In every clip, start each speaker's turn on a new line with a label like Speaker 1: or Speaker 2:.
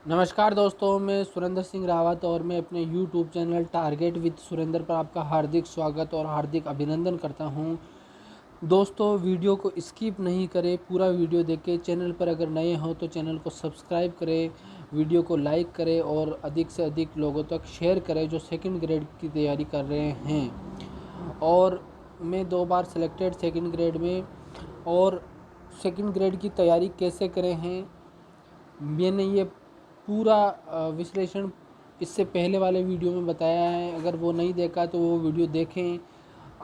Speaker 1: नमस्कार दोस्तों, मैं सुरेंद्र सिंह रावत और मैं अपने YouTube channel target with Surendra पर आपका हार्दिक स्वागत और हार्दिक अभिनंदन करता हूं। दोस्तों, वीडियो को स्किप नहीं करें, पूरा वीडियो देखें। चैनल पर अगर नए हो तो चैनल को सब्सक्राइब करें, वीडियो को लाइक करें और अधिक से अधिक लोगों तक शेयर करें जो सेकंड ग्रेड की तैयारी कर रहे हैं। और मैं 2 बार सिलेक्टेड सेकंड ग्रेड में। और सेकंड ग्रेड की तैयारी कैसे करें हैं, मैंने ये पूरा विश्लेषण इससे पहले वाले वीडियो में बताया है। अगर वो नहीं देखा तो वो वीडियो देखें।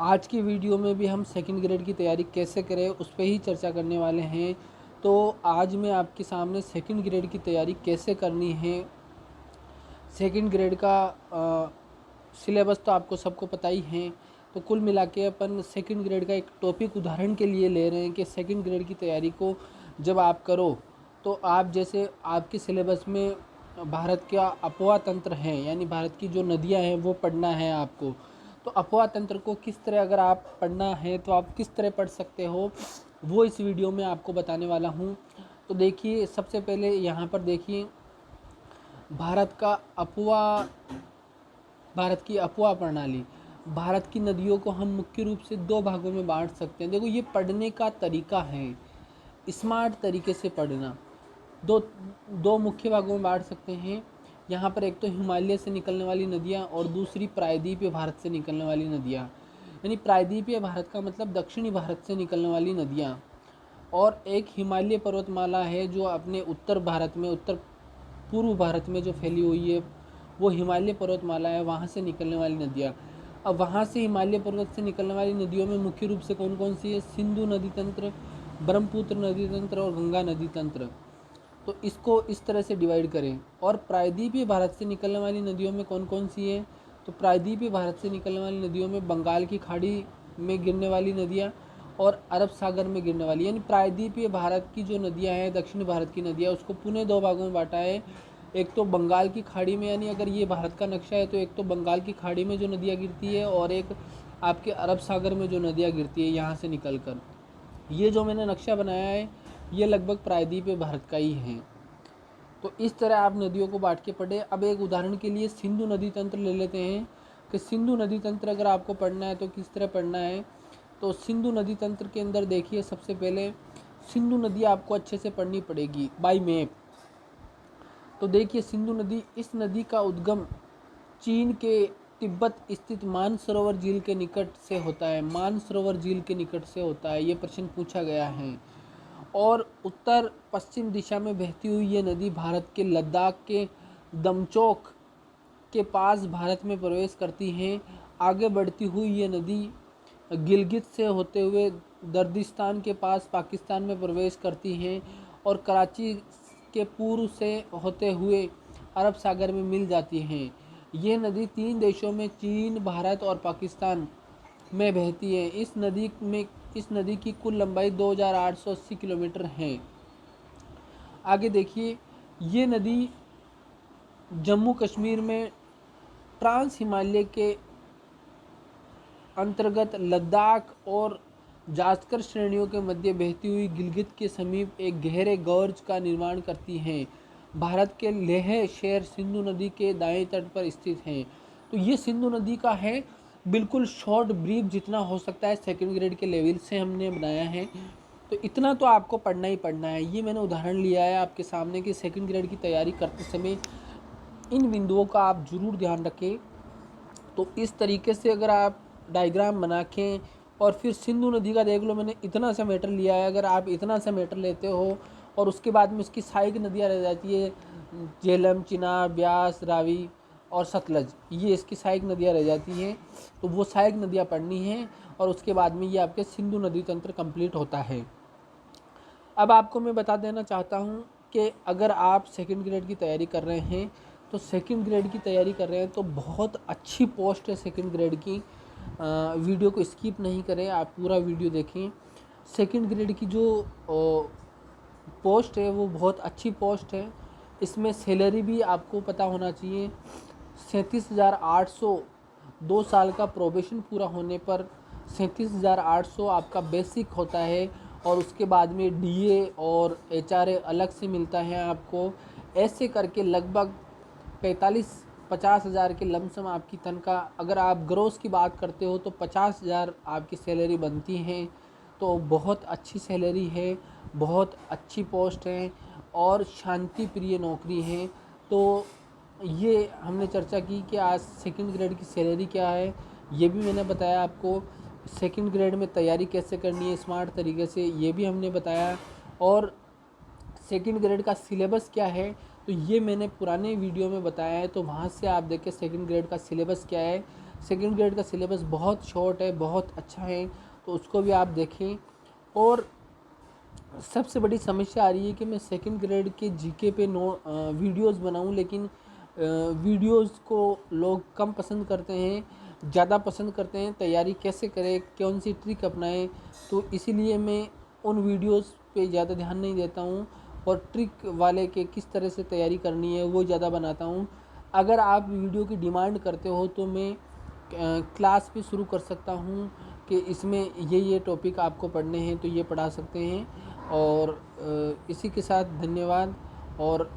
Speaker 1: आज की वीडियो में भी हम सेकंड ग्रेड की तैयारी कैसे करें उस पर ही चर्चा करने वाले हैं। तो आज मैं आपके सामने सेकंड ग्रेड की तैयारी कैसे करनी है। सेकंड ग्रेड का सिलेबस तो आपको सबको पता ही है। तो कुल मिला के अपन सेकंड ग्रेड का एक टॉपिक उदाहरण के लिए ले रहे हैं कि सेकंड ग्रेड की तैयारी को जब आप करो तो आप जैसे आपके सिलेबस में भारत का अपवाह तंत्र है, यानी भारत की जो नदियां हैं वो पढ़ना है आपको। तो अपवाह तंत्र को किस तरह अगर आप पढ़ना है तो आप किस तरह पढ़ सकते हो, वो इस वीडियो में आपको बताने वाला हूँ। तो देखिए, सबसे पहले यहाँ पर देखिए भारत का अपवाह, भारत की अपवाह प्रणाली। भारत की नदियों को हम मुख्य रूप से 2 भागों में बांट सकते हैं। देखो, ये पढ़ने का तरीका है, स्मार्ट तरीके से पढ़ना। दो दो मुख्य भागों में बांट सकते हैं। यहाँ पर एक तो हिमालय से निकलने वाली नदियाँ और दूसरी प्रायद्वीपीय भारत से निकलने वाली नदियाँ। यानी प्रायद्वीपीय भारत का मतलब दक्षिणी भारत से निकलने वाली नदियाँ। और एक हिमालय पर्वतमाला है जो अपने उत्तर भारत में, उत्तर पूर्व भारत में जो फैली हुई है, वो हिमालय पर्वतमाला है, वहाँ से निकलने वाली नदियाँ। अब वहाँ से हिमालय पर्वत से निकलने वाली नदियों में मुख्य रूप से कौन कौन सी है? सिंधु नदी तंत्र, ब्रह्मपुत्र नदी तंत्र और गंगा नदी तंत्र। तो इसको इस तरह से डिवाइड करें। और प्रायद्वीपीय भारत से निकलने वाली नदियों में कौन कौन सी है? तो प्रायद्वीपीय भारत से निकलने वाली नदियों में बंगाल की खाड़ी में गिरने वाली नदियाँ और अरब सागर में गिरने वाली, यानी प्रायद्वीपीय भारत की जो नदियाँ हैं, दक्षिण भारत की नदियाँ, उसको पुनः 2 भागों में बांटा है। एक तो बंगाल की खाड़ी में, यानी अगर ये भारत का नक्शा है तो एक तो बंगाल की खाड़ी में जो नदियाँ गिरती है और एक आपके अरब सागर में जो नदियाँ गिरती है यहाँ से निकल कर। ये जो मैंने नक्शा बनाया है ये लगभग प्रायद्वीपीय भारत का ही है। तो इस तरह आप नदियों को बांट के पढ़े। अब एक उदाहरण के लिए सिंधु नदी तंत्र ले लेते हैं कि सिंधु नदी तंत्र अगर आपको पढ़ना है तो किस तरह पढ़ना है। तो सिंधु नदी तंत्र के अंदर देखिए, सबसे पहले सिंधु नदी आपको अच्छे से पढ़नी पड़ेगी बाय मैप। तो देखिए, सिंधु नदी, इस नदी का उद्गम चीन के तिब्बत स्थित मानसरोवर झील के निकट से होता है। मानसरोवर झील के निकट से होता है, ये प्रश्न पूछा गया है। और उत्तर पश्चिम दिशा में बहती हुई ये नदी भारत के लद्दाख के दमचौक के पास भारत में प्रवेश करती है। आगे बढ़ती हुई ये नदी गिलगित से होते हुए दर्दिस्तान के पास पाकिस्तान में प्रवेश करती हैं और कराची के पूर्व से होते हुए अरब सागर में मिल जाती हैं। ये नदी 3 देशों में, चीन, भारत और पाकिस्तान में बहती है। इस नदी की कुल लंबाई 2880 किलोमीटर है। आगे देखिए, ये नदी जम्मू कश्मीर में ट्रांस हिमालय के अंतर्गत लद्दाख और जास्कर श्रेणियों के मध्य बहती हुई गिलगित के समीप एक गहरे गॉर्ज का निर्माण करती हैं। भारत के लेह शहर सिंधु नदी के दाएं तट पर स्थित हैं। तो ये सिंधु नदी का है, बिल्कुल शॉर्ट ब्रीफ जितना हो सकता है सेकंड ग्रेड के लेवल से हमने बनाया है। तो इतना तो आपको पढ़ना ही पढ़ना है। ये मैंने उदाहरण लिया है आपके सामने कि सेकंड ग्रेड की तैयारी करते समय इन बिंदुओं का आप ज़रूर ध्यान रखें। तो इस तरीके से अगर आप डायग्राम बना के और फिर सिंधु नदी का देख लो, मैंने इतना सा मीटर लिया है। अगर आप इतना सा मीटर लेते हो और उसके बाद में उसकी सहायक नदियाँ रह जाती है, झेलम, चिनाब, ब्यास, रावी और सतलज, ये इसकी सहायक नदियाँ रह जाती हैं। तो वो सहायक नदियाँ पढ़नी हैं और उसके बाद में ये आपके सिंधु नदी तंत्र कंप्लीट होता है। अब आपको मैं बता देना चाहता हूँ कि अगर आप सेकंड ग्रेड की तैयारी कर रहे हैं तो सेकंड ग्रेड की तैयारी कर रहे हैं तो बहुत अच्छी पोस्ट है सेकंड ग्रेड की। वीडियो को स्किप नहीं करें, आप पूरा वीडियो देखें। सेकंड ग्रेड की जो पोस्ट है वो बहुत अच्छी पोस्ट है। इसमें सैलरी भी आपको पता होना चाहिए। 37,800, 2 साल का प्रोबेशन पूरा होने पर 37,800 आपका बेसिक होता है। और उसके बाद में डीए और एचआरए अलग से मिलता है आपको। ऐसे करके लगभग 45-50 हज़ार के लमसम आपकी तनख्वाह, अगर आप ग्रोस की बात करते हो तो 50 हज़ार आपकी सैलरी बनती है। तो बहुत अच्छी सैलरी है, बहुत अच्छी पोस्ट है और शांति प्रिय नौकरी है। तो ये हमने चर्चा की कि आज सेकंड ग्रेड की सैलरी क्या है, ये भी मैंने बताया आपको। सेकंड ग्रेड में तैयारी कैसे करनी है स्मार्ट तरीके से, ये भी हमने बताया। और सेकंड ग्रेड का सिलेबस क्या है, तो ये मैंने पुराने वीडियो में बताया है, तो वहाँ से आप देखें सेकंड ग्रेड का सिलेबस क्या है। सेकंड ग्रेड का सिलेबस बहुत शॉर्ट है, बहुत अच्छा है, तो उसको भी आप देखें। और सबसे बड़ी समस्या आ रही है कि मैं सेकंड ग्रेड के जीके पे वीडियोस बनाऊं, लेकिन वीडियोस को लोग कम पसंद करते हैं, ज़्यादा पसंद करते हैं तैयारी कैसे करें, कौन सी ट्रिक अपनाएं। तो इसीलिए मैं उन वीडियोस पे ज़्यादा ध्यान नहीं देता हूं और ट्रिक वाले के किस तरह से तैयारी करनी है वो ज़्यादा बनाता हूं। अगर आप वीडियो की डिमांड करते हो तो मैं क्लास भी शुरू कर सकता हूं कि इसमें ये टॉपिक आपको पढ़ने हैं तो ये पढ़ा सकते हैं। और इसी के साथ धन्यवाद। और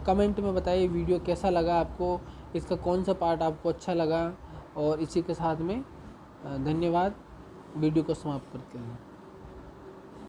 Speaker 1: कमेंट में बताइए वीडियो कैसा लगा आपको, इसका कौन सा पार्ट आपको अच्छा लगा। और इसी के साथ में धन्यवाद, वीडियो को समाप्त करते हैं।